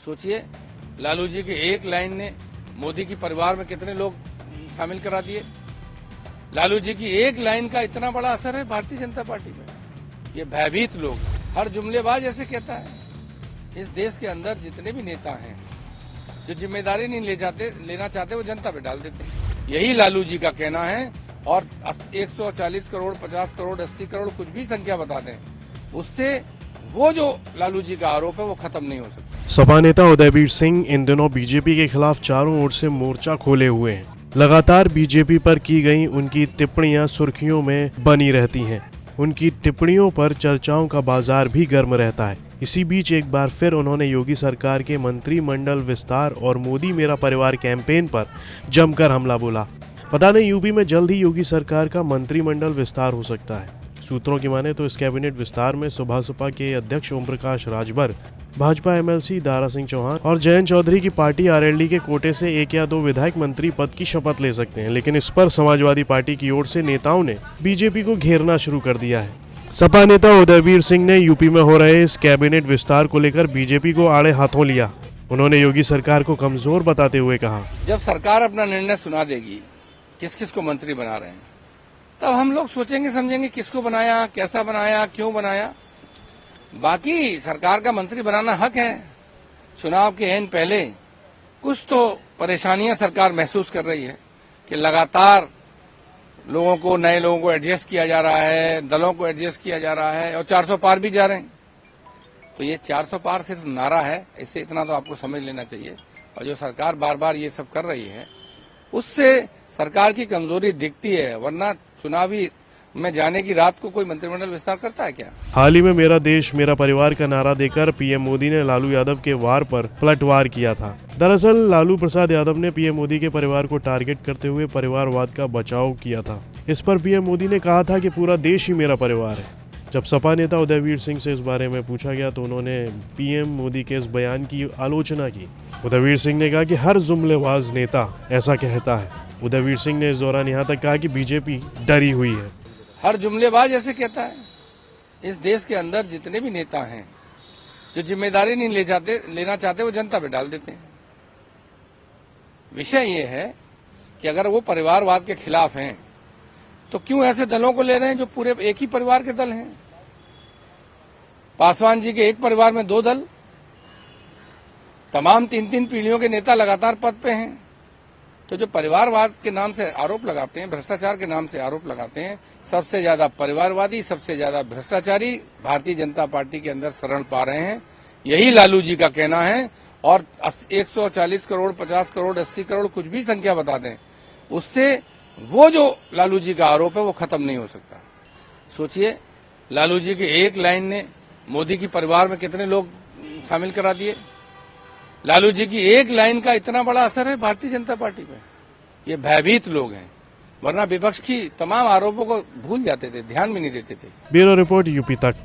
सोचिए, लालू जी की एक लाइन ने मोदी की परिवार में कितने लोग शामिल करा दिए। लालू जी की एक लाइन का इतना बड़ा असर है भारतीय जनता पार्टी में। ये भयभीत लोग, हर जुमलेबाज ऐसे कहता है। इस देश के अंदर जितने भी नेता हैं जो जिम्मेदारी नहीं लेना चाहते वो जनता पे डाल देते हैं। यही लालू जी का कहना है। और 140 करोड़, 50 करोड़, 80 करोड़ कुछ भी संख्या बता दें, उससे वो जो लालू जी का आरोप है वो खत्म नहीं हो सकता। सपा नेता उदयवीर सिंह इन दिनों बीजेपी के खिलाफ चारों ओर से मोर्चा खोले हुए हैं। लगातार बीजेपी पर की गई उनकी टिप्पणियां सुर्खियों में बनी रहती हैं। उनकी टिप्पणियों पर चर्चाओं का बाजार भी गर्म रहता है। इसी बीच एक बार फिर उन्होंने योगी सरकार के मंत्रिमंडल विस्तार और मोदी मेरा परिवार कैंपेन पर जमकर हमला बोला। बता दें, यूपी में जल्द ही योगी सरकार का मंत्रिमंडल विस्तार हो सकता है। सूत्रों की माने तो इस कैबिनेट विस्तार में सुबह के अध्यक्ष ओम प्रकाश राजभर, भाजपा एमएलसी दारा सिंह चौहान और जयंत चौधरी की पार्टी आरएलडी के कोटे से 1 या 2 विधायक मंत्री पद की शपथ ले सकते हैं। लेकिन इस पर समाजवादी पार्टी की ओर से नेताओं ने बीजेपी को घेरना शुरू कर दिया है। सपा नेता उदयवीर सिंह ने यूपी में हो रहे इस कैबिनेट विस्तार को लेकर बीजेपी को आड़े हाथों लिया। उन्होंने योगी सरकार को कमजोर बताते हुए कहा, जब सरकार अपना निर्णय सुना देगी किस किस को मंत्री बना रहे हैं, तब हम लोग सोचेंगे समझेंगे किसको बनाया, कैसा बनाया, क्यों बनाया। बाकी सरकार का मंत्री बनाना हक है। चुनाव के एन पहले कुछ तो परेशानियां सरकार महसूस कर रही है कि लगातार लोगों को, नए लोगों को एडजस्ट किया जा रहा है, दलों को एडजस्ट किया जा रहा है और 400 पार भी जा रहे हैं। तो ये 400 पार सिर्फ नारा है, इससे इतना तो आपको समझ लेना चाहिए। और जो सरकार बार बार ये सब कर रही है उससे सरकार की कमजोरी दिखती है। वरना चुनावी में जाने की रात को कोई मंत्रिमंडल विस्तार करता है क्या? हाल ही में मेरा देश मेरा परिवार का नारा देकर पीएम मोदी ने लालू यादव के वार पर पलटवार किया था। दरअसल लालू प्रसाद यादव ने पीएम मोदी के परिवार को टारगेट करते हुए परिवारवाद का बचाव किया था। इस पर पीएम मोदी ने कहा था कि पूरा देश ही मेरा परिवार है। जब सपा नेता उदयवीर सिंह से इस बारे में पूछा गया तो उन्होंने पीएम मोदी के इस बयान की आलोचना की। उदयवीर सिंह ने कहा कि हर जुमलेबाज नेता ऐसा कहता है। उदयवीर सिंह ने इस दौरान यहाँ तक कहा कि बीजेपी डरी हुई है। हर जुमलेबाज ऐसे कहता है। इस देश के अंदर जितने भी नेता हैं जो जिम्मेदारी नहीं लेना चाहते वो जनता पे डाल देते हैं। विषय ये है कि अगर वो परिवारवाद के खिलाफ हैं तो क्यों ऐसे दलों को ले रहे हैं जो पूरे एक ही परिवार के दल हैं। पासवान जी के एक परिवार में 2 दल, तमाम 3-3 पीढ़ियों के नेता लगातार पद पे हैं। तो जो परिवारवाद के नाम से आरोप लगाते हैं, भ्रष्टाचार के नाम से आरोप लगाते हैं, सबसे ज्यादा परिवारवादी, सबसे ज्यादा भ्रष्टाचारी भारतीय जनता पार्टी के अंदर शरण पा रहे हैं। यही लालू जी का कहना है। और 140 करोड़, 50 करोड़, 80 करोड़ कुछ भी संख्या बता दें, उससे वो जो लालू जी का आरोप है वो खत्म नहीं हो सकता। सोचिए, लालू जी की एक लाइन ने मोदी की परिवार में कितने लोग शामिल करा दिए। लालू जी की एक लाइन का इतना बड़ा असर है भारतीय जनता पार्टी में। ये भयभीत लोग हैं। वरना विपक्ष की तमाम आरोपों को भूल जाते थे, ध्यान भी नहीं देते थे। ब्यूरो रिपोर्ट यूपी तक।